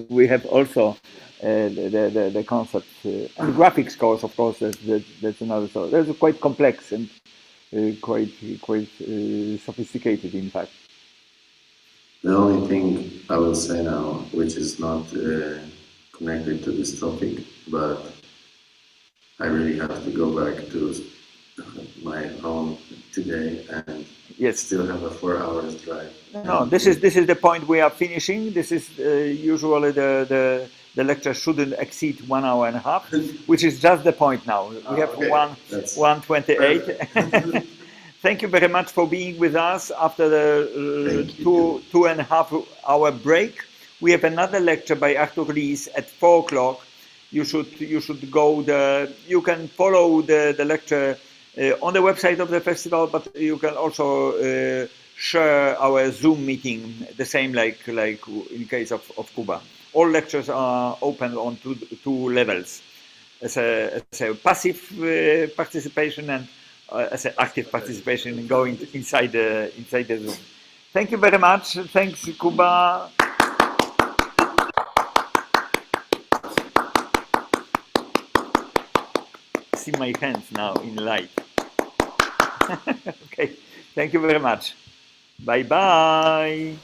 B: we have also the concept, and graphics course, of course, that's another. So that's quite complex and quite sophisticated, in fact.
A: The only thing I will say now, which is not connected to this topic, but I really have to go back to my home today and
B: Yes.
A: still have a 4 hours drive.
B: No, this is the point we are finishing. This is usually the lecture shouldn't exceed 1 hour and a half, which is just the point now. We have
A: okay.
B: 1:28. Thank you very much for being with us after the two and a half hour break. We have another lecture by Arthur Lees at 4 o'clock. You should go there. You can follow the lecture on the website of the festival, but you can also share our Zoom meeting, the same like in case of Cuba. All lectures are open on two levels, as a passive participation and as an active participation going inside the Zoom. Thank you very much. Thanks, Cuba. See my hands now in light. Okay, thank you very much. Bye bye.